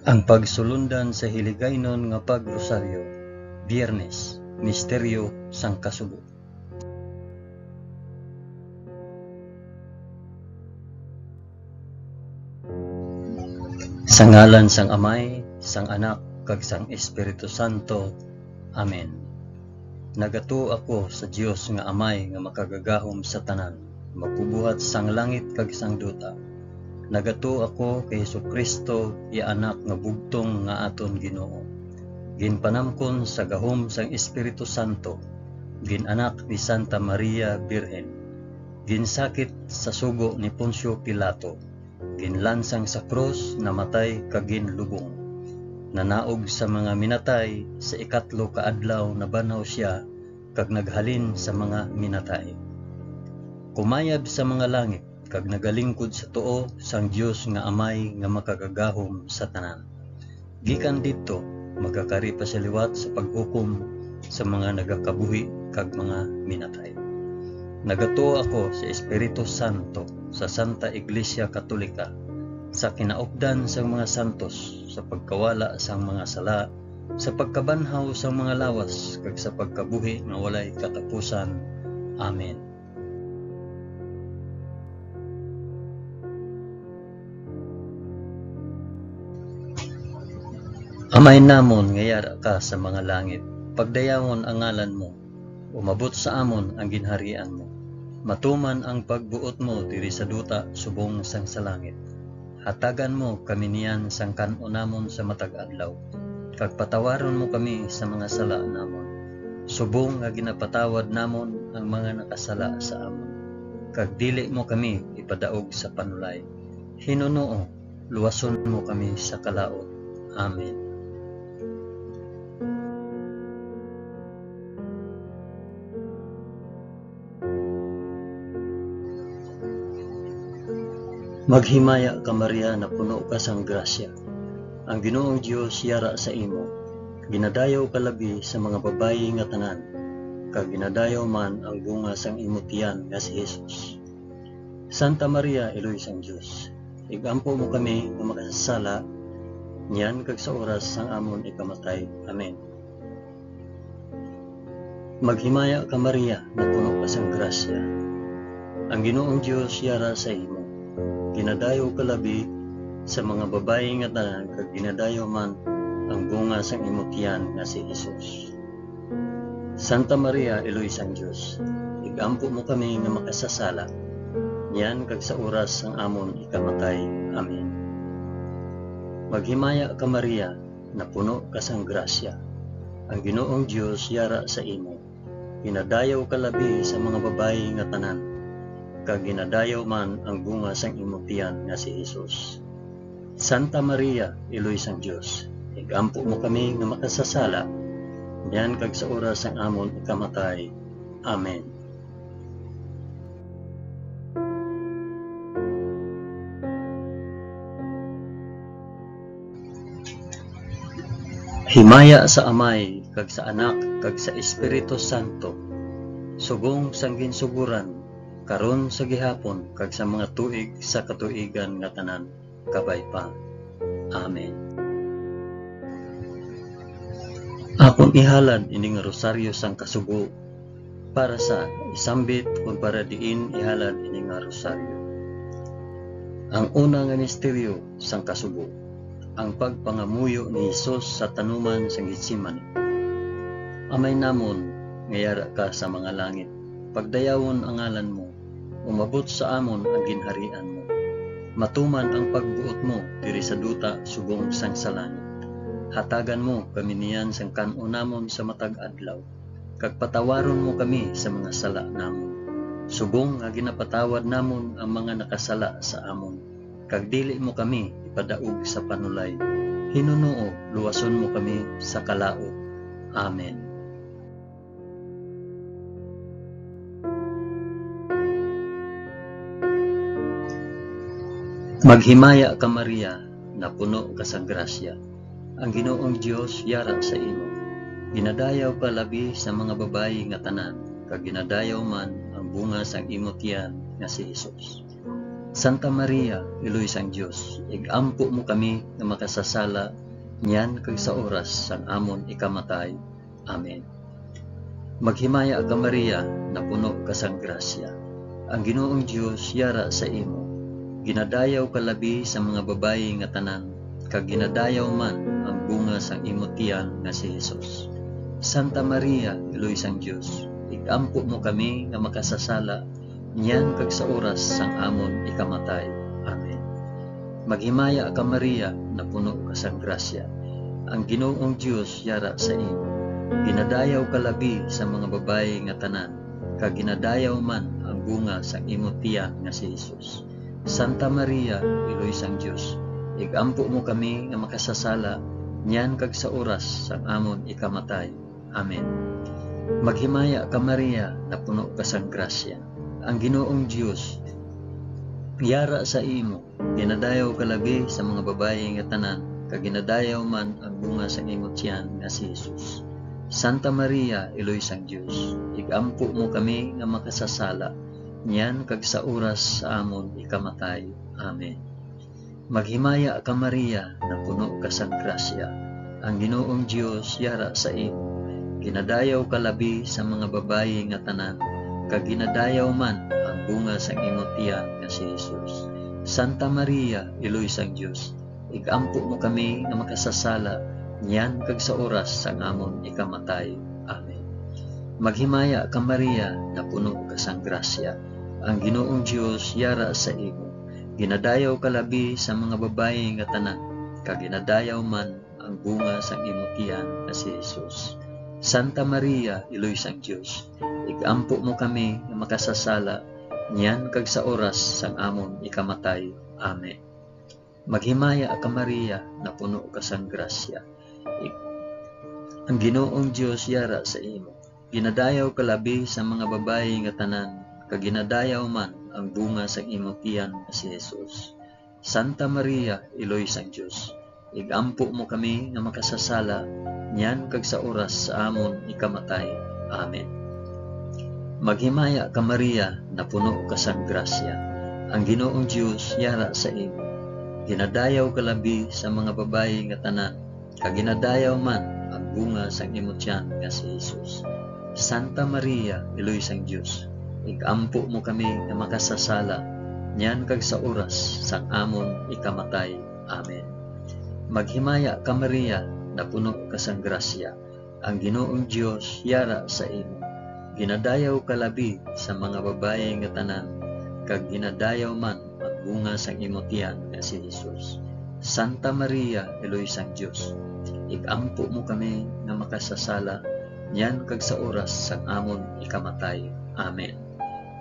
Ang pagsulundan sa hiligaynon nga pagrosaryo, Biyernes, Misteryo sang Kasugo. Sa ngalan sang Amay, sang Anak, kag sang Espiritu Santo. Amen. Nagato ako sa Dios nga Amay nga makagagahom sa tanan, magbubuhat sang langit kag sang duta. Nagato ako kay Jesucristo, iya anak nga bugtong nga aton Ginoo. Ginpanamkon sa gahom sang Espiritu Santo, ginanak ni Santa Maria Birhen, ginsakit sa sugo ni Poncio Pilato, ginlansang sa krus, namatay kag ginlubong. Nanaog sa mga minatay, sa ikatlo ka adlaw nabanhaw siya kag naghalin sa mga minatay. Kumayab sa mga langit kag nagalingkod sa tuo sang Dios nga Amay nga makagagahom sa tanan. Gikan didto magakari pa sa liwat sa paghukom sa mga nagakabuhi kag mga minatay. Nagatuo ako sa Espiritu Santo, sa Santa Iglesia Katolika, sa kinaupdan sang mga santos, sa pagkawala sang mga sala, sa pagkabanhaw sang mga lawas kag sa pagkabuhi nga walay katapusan. Amen. Amay namon nga yara ka sa mga langit, pagdayawon ang ngalan mo, umabot sa amon ang ginharian mo. Matuman ang pagbuot mo diri sa duta subong sang sa langit. Hatagan mo kami niyan sang kan-o namon sa matag adlaw, kag patawaron mo kami sa mga sala namon, subong nga ginapatawad namon ang mga nakasala sa amon. Kag dili mo kami ipadaog sa panulay. Hinunoo, luwason mo kami sa kalaot. Amen. Maghimaya ka Maria na puno ka sang grasya. Ang Ginoong Dios yara sa imo. Ginadayaw ka labi sa mga babayi nga tanan, kag ginadayaw man ang bunga sang imo tiyan nga si Jesus. Santa Maria, Eloy sang Dios, igampo mo kami nga makasasala, niyan kag sa oras sang amon ikamatay. Amen. Maghimaya ka Maria na puno ka sang grasya. Ang Ginoong Dios yara sa imo. Ginadayaw ka labi sa mga babayi nga tanan, kag ginadayaw man ang bunga sang imo tiyan nga si Jesus. Santa Maria, Eloy sang Dios, igampo mo kami nga makasasala, niyan kag sa oras sang amon ikamatay. Amen. Maghimaya ka Maria na puno ka sang grasya. Ang Ginoong Dios yara sa imo. Ginadayaw ka labi sa mga babayi nga tanan, kag ginadayaw man ang bunga sang imo tiyan nga si Jesus. Santa Maria, Eloy sang Dios, igampo mo kami nga makasasala, niyan kag sa oras sang amon ikamatay. Amen. Himaya sa Amay, kag sa Anak, kag sa Espiritu Santo, subong sang ginsuguran, karon sa gihapon, kag sa mga tuig sa katuigan nga tanan, kabay pa. Amen. Akong ihalad ining rosaryo sang kasugo, para sa isambit kung para diin ihalad ining rosaryo. Ang una nga misteryo sang kasugo, ang pagpangamuyo ni Jesus sa tanuman sang Getsemani. Amay namon nga yara ka sa mga langit, pagdayawon ang ngalan mo, umabot sa amon ang ginharian mo. Matuman ang pagbuot mo diri sa duta subong sang sa langit. Hatagan mo kami niyan sang kan-o namon sa matag adlaw, kag patawaron mo kami sa mga sala namon, subong nga ginapatawad namon ang mga nakasala sa amon. Kag dili mo kami ipadaog sa panulay. Hinunoo, luwason mo kami sa kalaot. Amen. Maghimaya ka Maria na puno ka sa grasya. Ang Ginoong Dios yara sa imo. Ginadayaw ka labi sa mga babayi nga tanan, kag ginadayaw man ang bunga sang imo tiyan nga si Jesus. Santa Maria, iloy sang Dios, igampo mo kami nga makasasala, niyan kag sa oras sang amon ikamatay. Amen. Maghimaya ka Maria, napuno ka sang grasya. Ang Ginoong Dios yara sa imo. Ginadayaw ka labi sa mga babayi nga tanan, kag ginadayaw man ang bunga sang imo tiyan nga si Jesus. Santa Maria, iloy sang Dios, igampo mo kami nga makasasala, niyan kag sa oras sang amon ikamatay. Amen. Maghimaya ka Maria, napuno ka sang grasya. Ang Ginoong Dios yara sa imo. Ginadayaw ka labi sa mga babayi nga tanan, kag ginadayaw man ang bunga sang imo tiyan nga si Jesus. Santa Maria, iloy sang Dios, igampo mo kami nga makasasala, niyan kag sa oras sang amon ikamatay. Amen. Maghimaya ka Maria, napuno ka sang grasya. Ang Ginoong Dios yara sa imo. Ginadayaw ka labi sa mga babayi nga tanan, kag ginadayaw man ang bunga sa imo tiyan nga si Jesus. Santa Maria, iloy sang Dios, igampo mo kami nga makasasala, niyan kag sa oras sa amon ikamatay. Amen. Maghimaya ka Maria, napuno ka sang grasya. Ang Ginoong Dios yara sa imo. Ginadayaw ka labi sa mga babayi nga tanan, kag ginadayaw man ang bunga sang imo tiyan nga si Jesus. Santa Maria, iloy sang Dios, igampo mo kami nga makasasala, niyan kag sa oras sang amon ikamatay. Amen. Maghimaya ka Maria, napuno ka sang grasya. Ang Ginoong Dios yara sa imo. Ginadayaw ka labi sa mga babayi nga tanan, kag ginadayaw man ang bunga sang imo tiyan nga si Jesus. Santa Maria, iloy sang Dios, igampo mo kami nga makasasala, niyan kag sa oras sang amon ikamatay. Amen. Maghimaya ka Maria, napuno ka sang grasya. Ang Ginoong Dios yara sa imo. Ginadayaw ka labi sa mga babayi nga tanan, kag ginadayaw man ang bunga sang imo tiyan nga si Jesus. Santa Maria, iloy sang Dios, igampo mo kami nga makasasala, niyan kag sa oras sa amon ikamatay. Amen. Maghimaya ka Maria, napuno ka sang grasya. Ang Ginoong Dios yara sa imo. Ginadayaw ka labi sa mga babayi nga tanan, kag ginadayaw man ang bunga sang imo tiyan nga si Jesus. Santa Maria, iloy sang Dios, igampo mo kami nga makasasala, niyan kag sa oras sang amon ikamatay. Amen. Maghimaya ka Maria, napuno ka sang grasya. Ang Ginoong Dios yara sa imo. Ginadayaw ka labi sa mga babayi nga tanan, kag ginadayaw man ang bunga sang imo tiyan nga si Jesus. Santa Maria, iloy sang Dios, igampo mo kami nga makasasala, niyan kag sa oras sang amon ikamatay. Amen.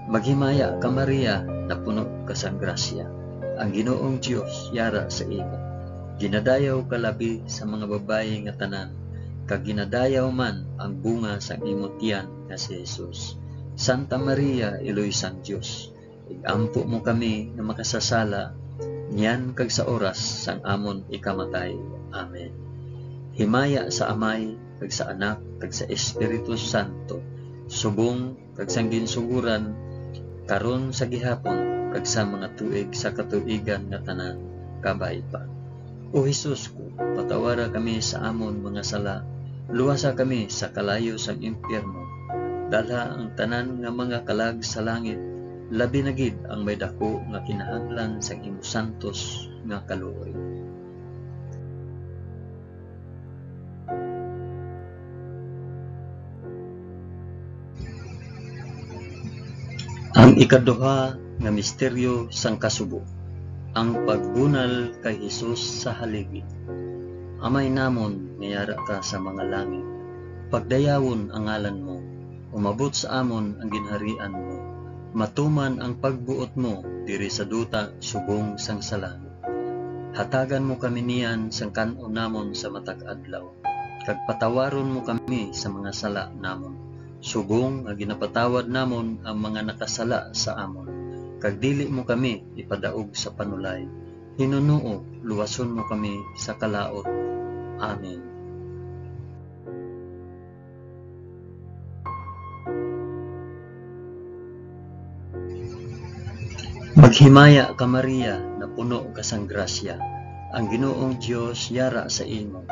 Maghimaya ka Maria, napuno ka sang grasya. Ang Ginoong Dios yara sa imo. Ginadayaw ka labi sa mga babayi nga tanan, kag ginadayaw man ang bunga sang imo tiyan nga si Jesus. Santa Maria, iloy sang Dios, igampo mo kami nga makasasala, niyan kag sa oras sang amon ikamatay. Amen. Himaya sa Amay, kag sa Anak, kag sa Espiritu Santo, subong kag sang ginsuguran, karon sa gihapon, kag sa mga tuig sa katuigan nga tanan, kabay pa. O Jesus ko, patawara kami sa amon mga sala, luwasa kami sa kalayo sang impyerno, dalha ang tanan nga mga kalag sa langit, labi na gid ang may dako nga kinahanglan sa imo santos nga kaluoy. Ang ikaduha nga misteryo sang kasubo, ang pagbunal kay Jesus sa haligi. Amay namon, ngayara ka sa mga langit, pagdayawon ang ngalan mo, umabot sa amon ang ginharian mo, matuman ang pagbuot mo diri sa duta subong sang sa langit. Hatagan mo kami niyan sang kanon namon sa matag adlaw, kag patawaron mo kami sa mga sala namon, subong nga ginapatawad namon ang mga nakasala sa amon, kag dili mo kami ipadaog sa panulay. Hinunuo, luwason mo kami sa kalaot. Amen. Maghimaya ka Maria, na puno ka sang grasya. Ang Ginoong Dios yara sa imo.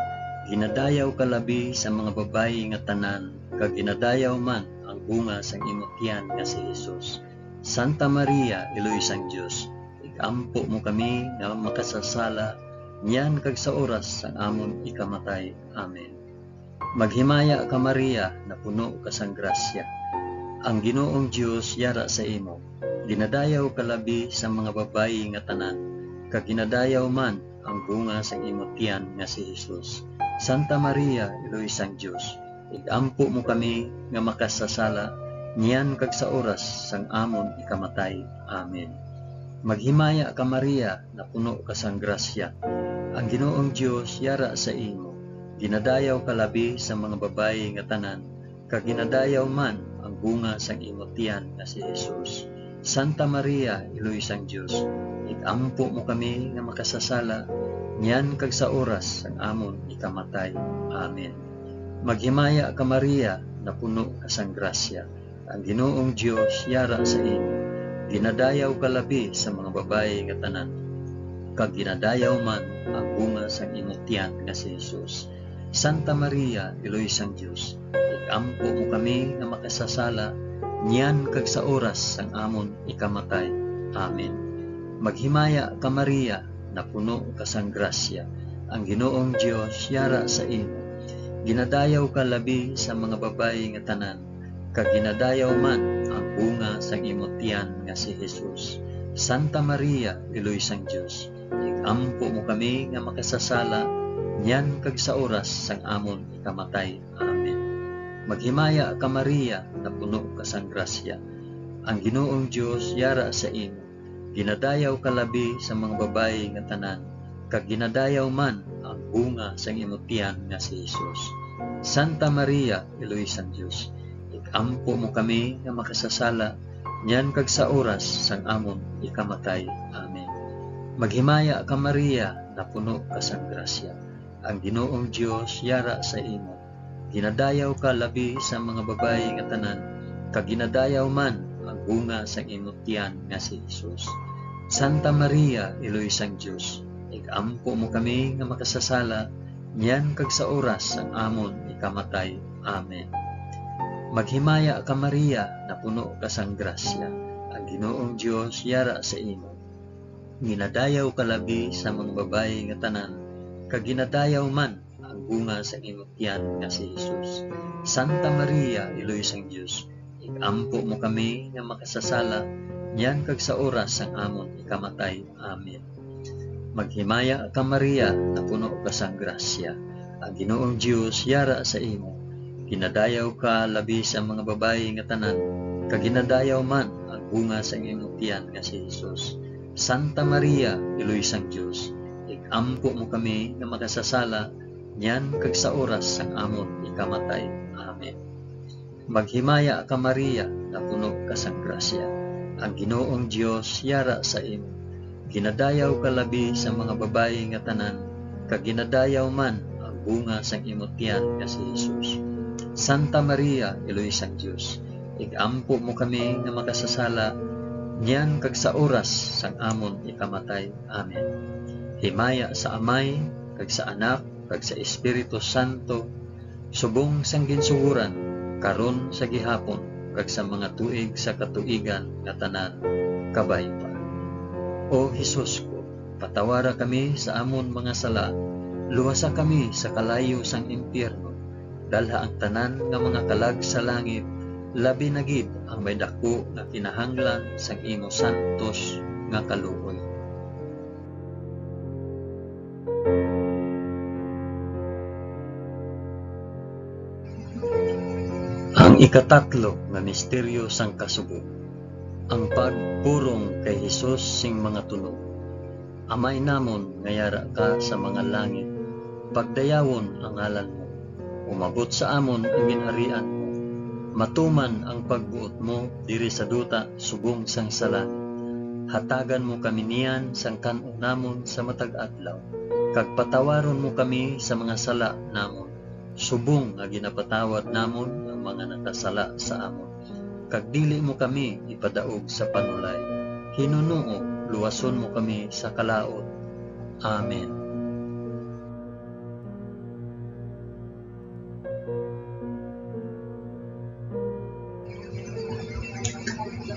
Ginadayaw ka labi sa mga babayi nga tanan, kag ginadayaw man ang bunga sang imong tiyan nga si Jesus. Santa Maria, Iloy sang Dios, igampo mo kami nga makasasala, niyan kag sa oras sang amon ikamatay. Amen. Maghimaya ka Maria, na puno ka sang grasya. Ang Ginoong Dios yara sa imo. Ginadayaw ka labi sa mga babayi nga tanan, kag ginadayaw man ang bunga sang imong tiyan nga si Jesus. Santa Maria, Iloy sang Dios, igampo mo kami nga makasasala, niyan kag sa oras sang amon ikamatay. Amen. Maghimaya ka Maria, na puno ka sang grasya. Ang Ginoong Dios yara sa imo. Ginadayaw ka labi sa mga babayi nga tanan, kag ginadayaw man ang bunga sang imong tiyan nga si Jesus. Santa Maria, Iloy sang Dios, igampo mo kami nga makasasala, niyan kag sa oras sang amon ikamatay. Amen. Maghimaya ka Maria, na puno ka sang grasya. Ang Ginoong Dios yara sa imo. Ginadayaw ka labi sa mga babayi nga tanan, kag ginadayaw man ang bunga sang imong tiyan nga si Jesus. Santa Maria, Iloy sang Dios, igampo mo kami nga makasasala, niyan kag sa oras sang amon ikamatay. Amen. Maghimaya ka Maria, na puno ka sang grasya. Ang Ginoong Dios yara sa imo. Ginadayaw ka labi sa mga babayi nga tanan, kag ginadayaw man ang bunga sang imong tiyan nga si Jesus. Santa Maria, Iloy sang Dios, igampo mo kami nga makasasala, niyan kag sa oras sang amon ikamatay. Amen. Maghimaya ka Maria, na puno ka sang grasya. Ang Ginoong Dios yara sa imo. Ginadayaw ka labi sa mga babayi nga tanan, kag ginadayaw man ang bunga sang imong tiyan nga si Jesus. Santa Maria, Iloy sang Dios, igampo mo kami nga makasasala, niyan kag sa oras sang amon ikamatay. Amen. Maghimaya ka Maria, na puno ka sang grasya. Ang Ginoong Dios yara sa imo. Ginadayaw ka labi sa mga babayi nga tanan, kag ginadayaw man ang bunga sang imong tiyan nga si Jesus. Santa Maria, Iloy sang Dios, igampo mo kami nga makasasala, niyan kag sa oras sang amon ikamatay. Amen. Maghimaya ka Maria, na puno ka sang grasya. Ang Ginoong Dios yara sa imo. Ginadayaw ka labi sa mga babayi nga tanan, kag ginadayaw man ang bunga sa imong tiyan nga si Jesus. Santa Maria, Iloy sang Dios, igampo mo kami nga makasasala, niyan kag sa oras sang amon ikamatay. Amen. Maghimaya ka Maria, na puno ka sang grasya. Ang Ginoong Dios yara sa imo. Ginadayaw ka labi sa mga babayi nga tanan, kag ginadayaw man ang bunga sa imong tiyan nga si Jesus. Santa Maria, Iloy sang Dios, igampo mo kami nga makasasala, niyan kag sa oras sang amon ikamatay. Amen. Maghimaya ka Maria, na puno ka sang grasya. Ang Ginoong Dios yara sa imo. Ginadayaw ka labi sa mga babayi nga tanan, kag ginadayaw man ang bunga sang imong tiyan nga si Jesus. Santa Maria, Iloy sang Dios, igampo mo kami nga makasasala, niyan kag sa oras sang amon ikamatay. Amen. Himaya sa Amay, kag sa Anak, kag sa Espiritu Santo, subong sang ginsuhuran, karon sa gihapon, kag sa mga tuig sa katuigan nga tanan, kabay pa. O Hesus ko, patawara kami sa amon mga sala, luwasa kami sa kalayo sang impyerno, dalha ang tanan nga mga kalag sa langit, labi na gid ang may dako nga kinahanglan sang imo santos nga kaluoy. Ang ikatatlo nga misteryo sang kasugo, ang pagpurong kay Hesus sing mga tunog. Amay namon nga yara ka sa mga langit, pagdayawon ang ngalan mo, umabot sa amon ang ginharian mo, matuman ang pagbuot mo diri sa duta subong sang sala. Hatagan mo kami niyan sang kan-o namon sa matag adlaw, kag patawaron mo kami sa mga sala namon, subong nga ginapatawad namon ang mga nakasala sa amon. Kag dili mo kami ipadaog sa panulay, hinunoo luwason mo kami sa kalaot. Amen.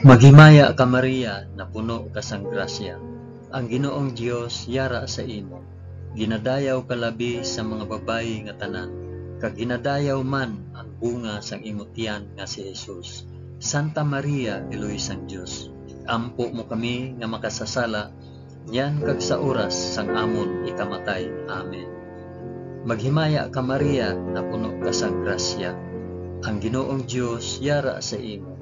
Maghimaya ka Maria, na puno ka sang grasya. Ang Ginoong Dios yara sa imo. Ginadayaw ka labi sa mga babayi nga tanan, kag ginadayaw man ang bunga sang imong tiyan nga si Jesus. Santa Maria, Iloy sang Dios, ampo mo kami nga makasasala, yan kag sa oras sang amon ikamatay. Amen. Maghimaya ka Maria, na puno ka sang grasya. Ang Ginoong Dios yara sa imo.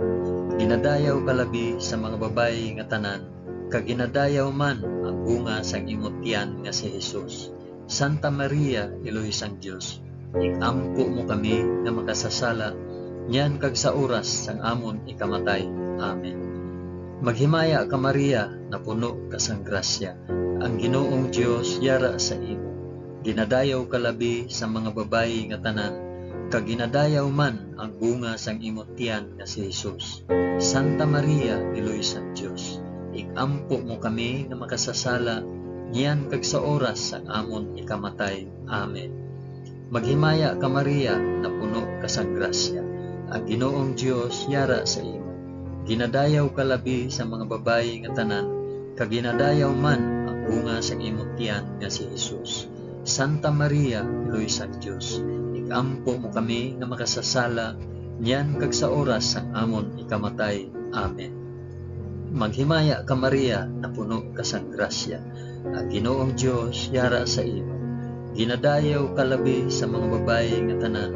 Ginadayaw ka labi sa mga babayi nga tanan, kag ginadayaw man ang bunga sang imong tiyan nga si Jesus. Santa Maria, Iloy sang Dios, ikampo mo kami nga makasasala, yan kag sa oras sang amon ikamatay. Amen. Maghimaya ka Maria, na puno ka sang grasya. Ang Ginoong Dios yara sa imo. Ginadayaw ka labi sa mga babayi nga tanan, kag ginadayaw man ang bunga sang imong tiyan nga si Jesus. Santa Maria, Iloy sang Dios, ikampo mo kami nga makasasala, yan kag sa oras sang amon ikamatay. Amen. Maghimaya ka Maria, na puno ka sang grasya. Ang Ginoong Dios yara sa imo. Ginadayaw ka labi sa mga babayi nga tanan, kag ginadayaw man ang bunga sang imong tiyan nga si Jesus. Santa Maria, Iloy sang Dios, ikampo mo kami nga makasasala, yan kag sa oras sang amon ikamatay. Amen. Maghimaya ka Maria, na puno ka sang grasya. Ang Ginoong Dios yara sa imo. Ginadayaw ka labi sa mga babayi nga tanan,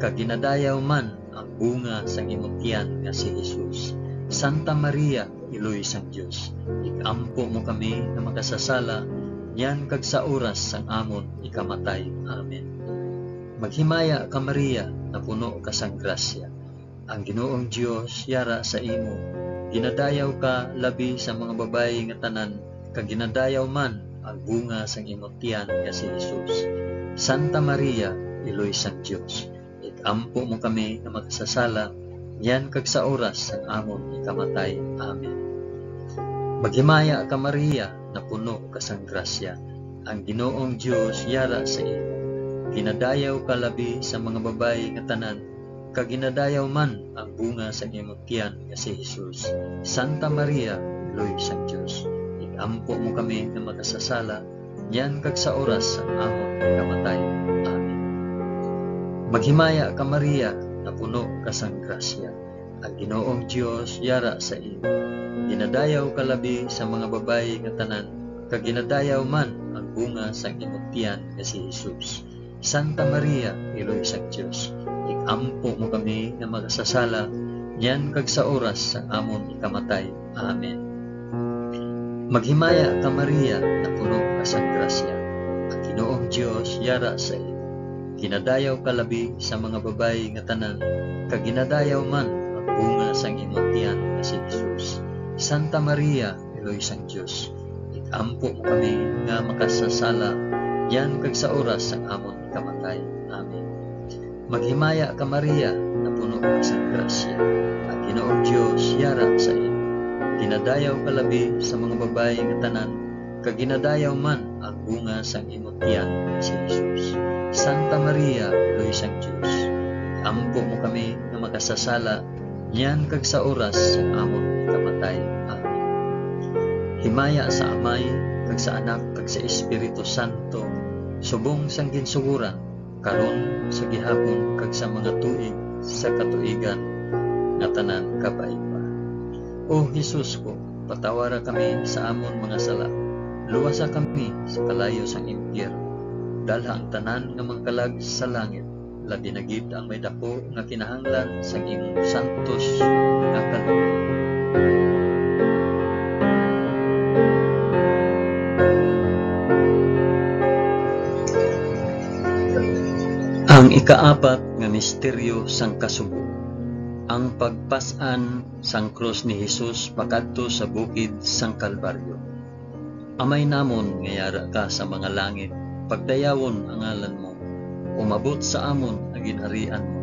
kag ginadayaw man ang bunga sang imong tiyan nga si Jesus. Santa Maria, Iloy sang Dios, ikampo mo kami nga makasasala, yan kag sa oras sang amon ikamatay. Amen. Maghimaya ka Maria, na puno ka sang grasya. Ang Ginoong Dios yara sa imo. Ginadayaw ka labi sa mga babayi nga tanan, kag ginadayaw man ang bunga sang imong tiyan nga si Jesus. Santa Maria, Iloy sang Dios, ikampo mo kami nga makasasala, yan kag sa oras sang amon ikamatay. Amen. Maghimaya ka Maria, na puno ka sang grasya. Ang Ginoong Dios yara sa imo. Ginadayaw ka labi sa mga babayi nga tanan, kag ginadayaw man ang bunga sang imong tiyan nga si Jesus. Santa Maria, Iloy sang Dios, ikampo mo kami nga makasasala, yan kag sa oras sang amon ikamatay. Amen. Maghimaya ka Maria, na puno ka sang grasya. Ang Ginoong Dios yara sa imo. Ginadayaw ka labi sa mga babayi nga tanan, kag ginadayaw man ang bunga sang imong tiyan nga si Jesus. Santa Maria, Iloy sang Dios, ikampo mo kami nga makasasala, yan kag sa oras sang amon ikamatay. Amen. Maghimaya ka Maria, na puno ka sang grasya. Ang Ginoong Dios yara sa imo. Ginadayaw ka labi sa mga babayi nga tanan, kag ginadayaw man ang bunga sang imong tiyan nga si Jesus. Santa Maria, Iloy sang Dios, ikampo mo kami nga makasasala, yan kag sa oras sang amon ikamatay. Amen. Maghimaya ka Maria, na puno ka sang grasya. Ang Ginoong Dios yara sa imo. Ginadayaw ka labi sa mga babayi nga tanan, kag ginadayaw man ang bunga sang imong tiyan nga si Jesus. Santa Maria, Iloy sang Dios, ampo mo kami nga makasasala, yan kag sa oras sang amon ikamatay. Amen. Himaya sa Amay, kag sa Anak, kag sa Espiritu Santo, subong sang ginsuguran, karon sa gihapon kag sa mga tuig sa katuigan nga tanan kapaipa. O Jesus ko, patawara kami sa amon mga sala, luwasa kami sa kalayo sang impyerno, dalha ang tanan nga mangkalag sa langit, labi na gid ang may dako nga kinahanglan sang imong santos nga kaloob. Ang ikaapat nga misteryo sang kasugo, ang pagpas-an sang krus ni Jesus pakadto sa bukid sang Kalbaryo. Amay namon nga yara ka sa mga langit, pagdayawon ang ngalan mo, umabot sa amon ang ginharian mo,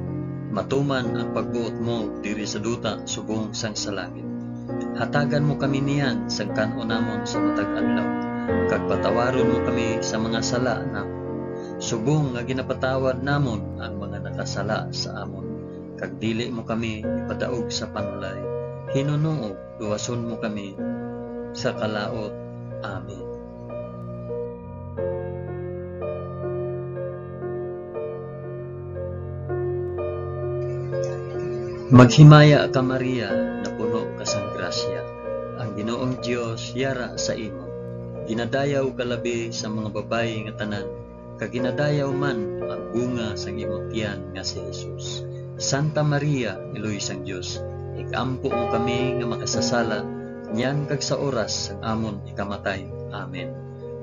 matuman ang pagbuot mo diri sa duta subong sang sa langit. Hatagan mo kami niyan sa kanunamon sa matag adlaw, kag patawaron mo kami sa mga sala namon. Subong nga ginapatawad namon ang mga nakasala sa amon, kag dili mo kami ipadaog sa panulay. Hinunuo luwason mo kami sa kalaot. Amen. Maghimaya ka Maria, na puno ka sang grasya. Ang Ginoong Dios yara sa imo. Ginadayaw ka labi sa mga babayi nga tanan, kag ginadayaw man ang bunga sang imong tiyan nga si Jesus. Santa Maria, Iloy sang Dios, ikampo mo kami nga makasasala, niyan kag sa oras sang amon ikamatay. Amen.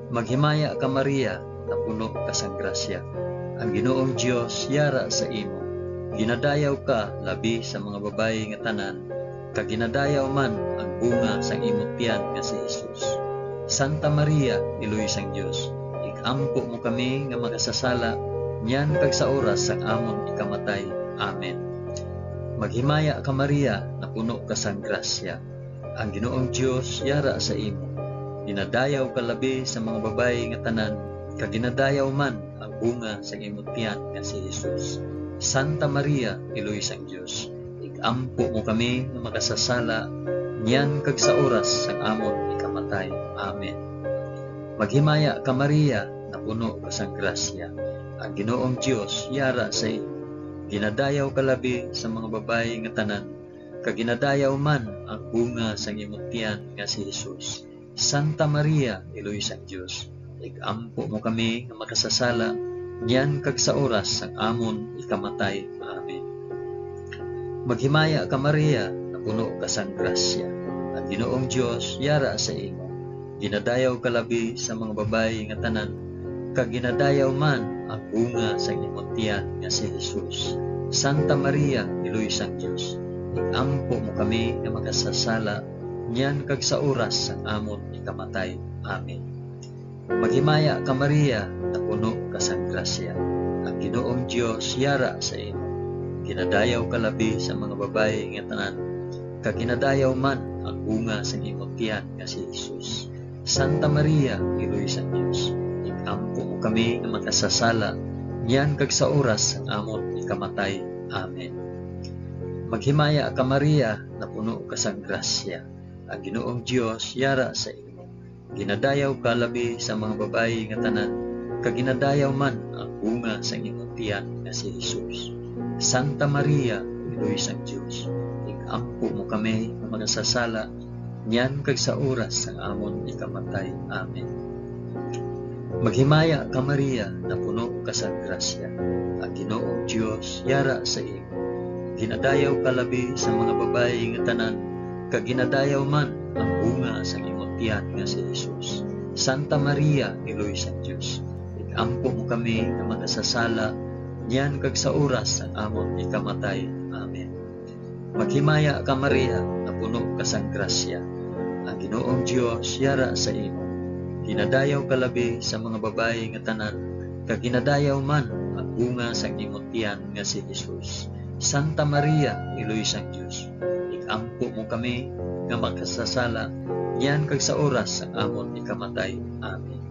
Maghimaya ka Maria, na puno ka sang grasya. Ang Ginoong Dios yara sa imo. Ginadayaw ka labi sa mga babayi nga tanan, kag ginadayaw man ang bunga sang imong tiyan nga si Jesus. Santa Maria, Iloy sang Dios, ikampo mo kami nga makasasala, niyan kag sa oras sang amon ikamatay. Amen. Maghimaya ka Maria, na puno ka sang grasya. Ang Ginoong Dios yara sa imo. Ginadayaw ka labi sa mga babayi nga tanan, kag ginadayaw man ang bunga sang imong tiyan nga si Jesus. Santa Maria, Iloy sang Dios, ikampo mo kami nga makasasala, niyan kag sa oras sang amon ikamatay. Amen. Maghimaya ka Maria, na puno ka sang grasya. Ang Ginoong Dios yara sa imo. Ginadayaw ka labi sa mga babayi nga tanan, kag ginadayaw man ang bunga sang imong tiyan nga si Jesus. Santa Maria, Iloy sang Dios, ikampo mo kami nga makasasala, niyan kag sa oras sang amon ikamatay. Amen. Maghimaya ka Maria, na puno ka sang grasya. Ang Ginoong Dios yara sa imo. Ginadayaw ka labi sa mga babayi nga tanan, kag ginadayaw man ang bunga sang imong tiyan nga si Jesus. Santa Maria, Iloy sang Dios, ikampo mo kami nga makasasala, niyan kag sa oras sang amon ikamatay. Amen. Maghimaya ka Maria, na puno ka sang grasya. Ang Ginoong Dios yara sa imo. Ginadayaw ka labi sa mga babayi nga tanan, kag ginadayaw man ang bunga sang imong tiyan nga si Jesus. Santa Maria, Iloy sang Dios, ikampo mo kami nga makasasala, niyan kag sa oras sang amon ikamatay. Amen. Maghimaya ka Maria, na puno ka sang grasya. Ang Ginoong Dios yara sa imo. Ginadayaw ka labi sa mga babayi nga tanan, kag ginadayaw man ang bunga sang imong tiyan nga si Jesus. Santa Maria, Iloy sang Dios, ikampo mo kami nga makasasala, niyan kag sa oras sang amon ikamatay. Amen. Maghimaya ka Maria, na puno ka sang grasya. Ang Ginoong Dios yara sa imo. Ginadayaw ka labi sa mga babayi nga tanan, kag ginadayaw man ang bunga sang imong tiyan nga si Jesus. Santa Maria, Iloy sang Dios, ikampo mo kami nga makasasala, niyan kag sa oras sang amon ikamatay. Amen. Maghimaya ka Maria, na puno ka sang grasya. Ang Ginoong Dios yara sa imo. Ginadayaw ka labi sa mga babayi nga tanan, kag ginadayaw man ang bunga sang imong tiyan nga si Jesus. Santa Maria, Iloy sang Dios, ikampo mo kami nga makasasala, niyan kag sa oras sang amon ikamatay. Amen.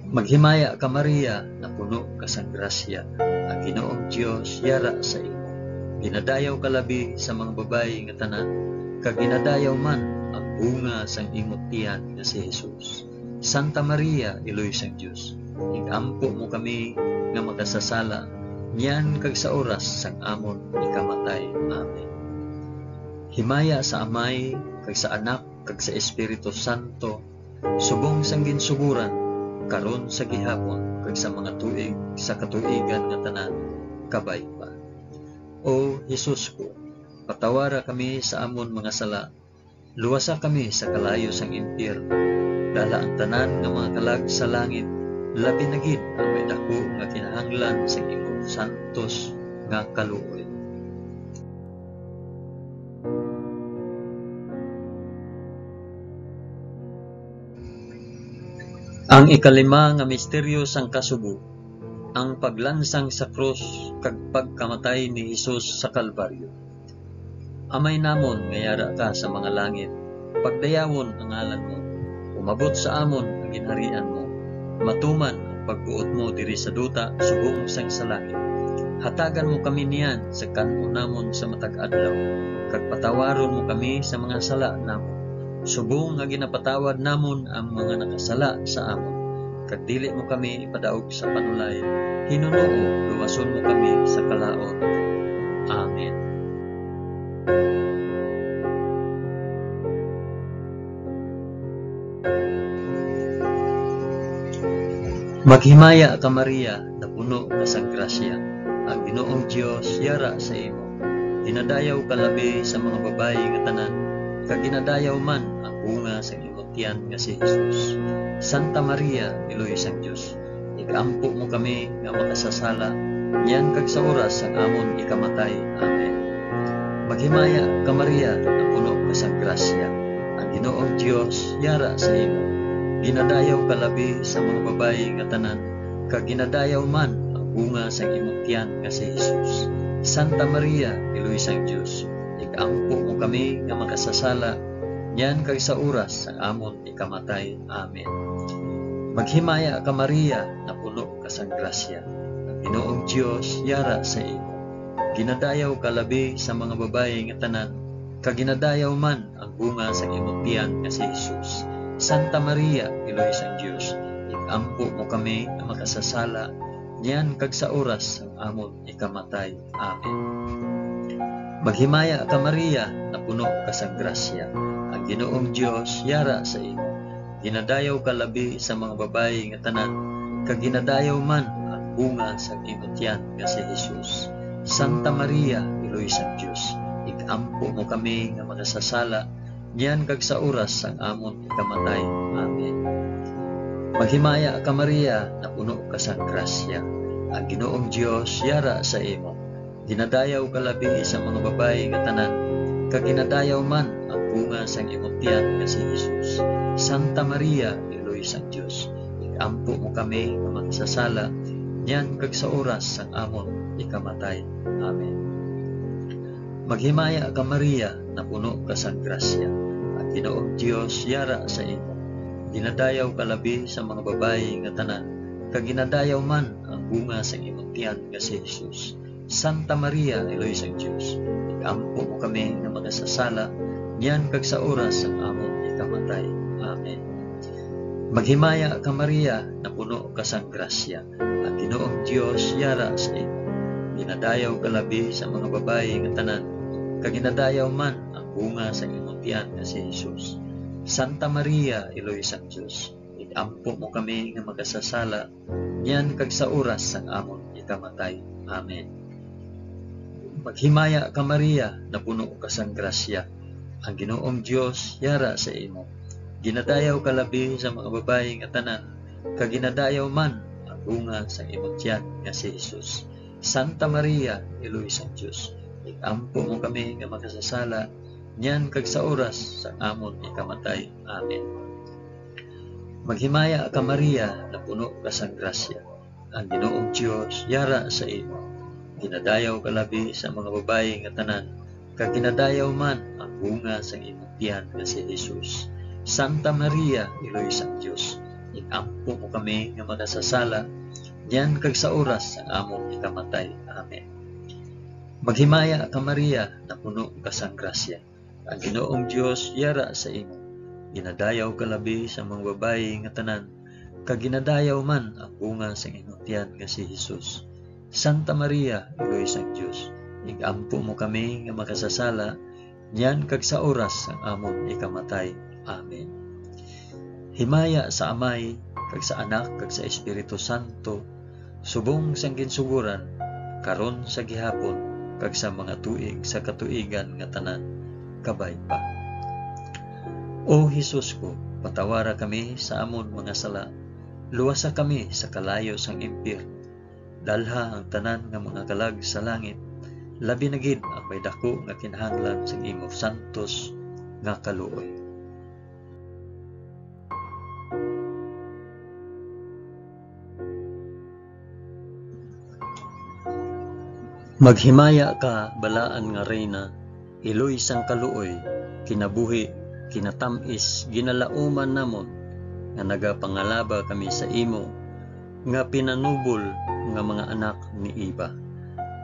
Maghimaya ka Maria, na puno ka sang grasya. Ang Ginoong Dios yara sa imo. Ginadayaw ka labi sa mga babayi nga tanan, kag ginadayaw man ang bunga sang imong tiyan nga si Jesus. Santa Maria, Iloy sang Dios, ikampo mo kami nga makasasala, niyan kag sa oras sang amon ikamatay. Amen. Himaya sa Amay, kag sa Anak, kag sa Espiritu Santo, subong sang ginsuguran, karon sa gihapon, kag sa mga tuig sa katuigan nga tanan, kabay pa. O Jesus ko, patawara kami sa amon mga sala, luwasa kami sa kalayo sang impyerno, dala ang tanan nga mga kalag sa langit, labi na gid ang may dako nga kinahanglan sa imong santos nga kaluoy. Ang ikalima nga misteryo sang kasubo, ang paglansang sa krus kag pagkamatay ni Hesus sa Kalbaryo. Amay namon nga yara ka sa mga langit, pagdayawon ang ngalan mo, umabot sa amon ang ginharian mo, matuman ang pagbuot mo diri sa duta subong sang sa langit. Hatagan mo kami niyan sa kanon namon sa matag adlaw, kag patawaron mo kami sa mga sala namon, subong nga ginapatawad namon ang mga nakasala sa amon. Kag dili mo kami ipadaog sa panulay, hinunoo luwason mo kami sa kalaot. Amen. Maghimaya ka Maria, na puno ka sa grasya, ang Ginoong Dios yara sa imo. Dinadayaw ka labi sa mga babayi nga tanan, kag ginadayaw man ang bunga sa imong tiyan nga si Jesus. Santa Maria, Iloy sang Dios, ikampo mo kami nga makasasala, niyan kag sa oras ang amon ikamatay. Amen. Maghimaya ka Maria, na puno ka sa grasya, ang Ginoong Dios yara sa imo. Ginadayaw ka labi sa mga babayi nga tanan, kag ginadayaw man ang bunga sa imong tiyan nga si Jesus. Santa Maria, Iloy sang Dios, ikampo mo kami nga makasasala, niyan kag sa oras sa amon ikamatay. Amen. Maghimaya ka Maria, na puno ka sa grasya, ang Ginoong Dios yara sa imo. Ginadayaw ka labi sa mga babayi nga tanan, kag ginadayaw man ang bunga sa imong tiyan nga si Jesus. Santa Maria, Iloy sang Dios, ikampo mo kami nga makasasala, niyan kag sa oras ang amon ikamatay. Amen. Maghimaya ka Maria, na puno ka sa grasya, ang Ginoong Dios yara sa imo. Ginadayaw ka labi sa mga babayi nga tanan, kag ginadayaw man ang bunga sa imong tiyan nga si Jesus. Santa Maria, Iloy sang Dios, ikampo mo kami nga makasasala, niyan kag sa oras ang amon ikamatay. Amen. Maghimaya ka Maria, na puno ka sa grasya, ang Ginoong Dios yara sa imo. Ginadayaw ka labi sa mga babayi nga tanan, kag ginadayaw man ang bunga sa imong tiyan nga si Jesus. Santa Maria, Iloy sang Dios, ikampo mo kami nga makasasala, niyan kag sa oras ang amon ikamatay. Amen. Maghimaya ka Maria, na puno ka sa grasya, ang Ginoong Dios yara sa imo. Ginadayaw ka labi sa mga babayi nga tanan, kag ginadayaw man ang bunga sa imong tiyan nga si Jesus. Santa Maria, Iloy sang Dios, ikampo mo kami nga makasasala, niyan kag sa oras ang amon ikamatay. Amen. Maghimaya ka Maria, na puno ka sa grasya, ang Ginoong Dios yara sa imo. Ginadayaw ka labi sa mga babayi nga tanan, kag ginadayaw man ang bunga sa imong tiyan nga si Jesus. Santa Maria, Iloy sang Dios, ikampo mo kami nga makasasala, niyan kag sa oras ang amon ikamatay. Amen. Maghimaya ka Maria, na puno ka sa grasya, ang Ginoong Dios yara sa imo. Ginadayaw ka labi sa mga babayi nga tanan, kag ginadayaw man ang bunga sa imong tiyan nga si Jesus. Santa Maria, Iloy sang Dios, ikampo mo kami nga makasasala, niyan kag sa oras sa amon ikamatay. Amen. Maghimaya ka Maria, na puno ka sa grasya, ang Ginoong Dios yara sa imo. Ginadayaw ka labi sa mga babayi nga tanan, kag ginadayaw man ang bunga sa imong tiyan nga si Jesus. Santa Maria, Iloy sang Dios, ikampo mo kami nga makasasala, niyan kag sa oras ang amon ikamatay. Amen. Maghimaya ka Maria, na puno ka sa grasya, ang Ginoong Dios yara sa imo. Ginadayaw ka labi sa mga babayi nga tanan, kag ginadayaw man ang bunga sa imong tiyan nga si Jesus. Santa Maria, Iloy sang Dios, ikampo mo kami nga makasasala, niyan kag sa oras ang amon ikamatay. Amen. Himaya sa Amay, kag sa Anak, kag sa Espiritu Santo, subong sang ginsuguran, karon sa gihapon, kag sa mga tuig sa katuigan nga tanan, kabay pa. O Hesus ko, patawara kami sa amon mga sala, luwasa kami sa kalayo sang impyerno, dalha ang tanan nga mga kalag sa langit, labi na gid ang may dako nga kinahanglan sa imo santos nga kaluoy. Maghimaya ka, balaan nga reyna, iloy sang kaluoy, kinabuhi, kinatamis, ginalauman namon, nga nagapangalaba kami sa imo, nga pinanubol nga mga anak ni Iba.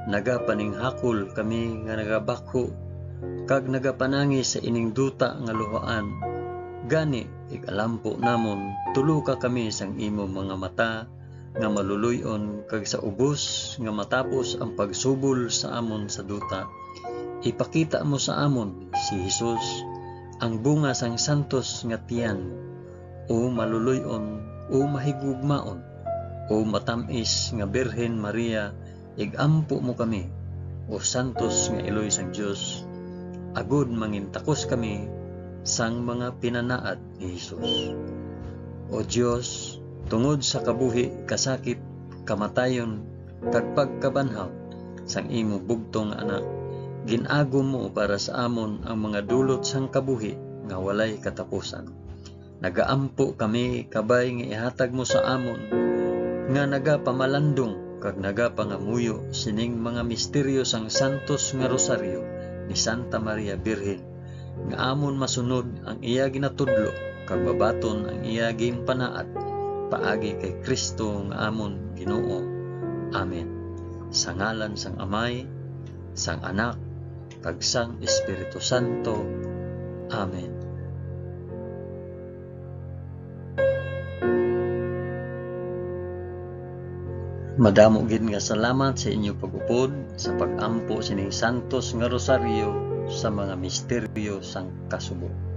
Nagapaninghakol kami nga nagabakho, kag nagapanangi sa ining duta nga luhaan. Gani, ikalampo namon, tulo ka kami sang imo mga mata, nga maluluyon, kag sa ubos, nga matapos ang pagsubol sa amon sa duta. Ipakita mo sa amon, si Jesus, ang bunga sang santos nga tiyan, o maluluyon, o mahigugmaon, o matamis nga Birhen Maria, igampo mo kami, o santos nga iloy sang Dios, agud mangintakos kami sang mga pinanaad ni Jesus. O Dios, tungod sa kabuhi, kasakit, kamatayon, kag pagkabanhaw sang imo bugtong anak, ginago mo para sa amon ang mga dulot sang kabuhi nga walay katapusan. Nagaampo kami kabay nga ihatag mo sa amon, nga nagapamalandong kag nagapangamuyo sining mga misteryo sang santos nga rosaryo ni Santa Maria Birhen, nga amon masunod ang iya ginatudlo kag babaton ang iya ginpanaad paagi kay Kristo nga amon Ginoo. Amen. Sa ngalan sang Amay, sang Anak, kag sang Espiritu Santo. Amen. Madamo gid nga salamat sa inyo pag-upod sa pag-ampo sining santos nga rosaryo sa mga misteryo sang kasubo.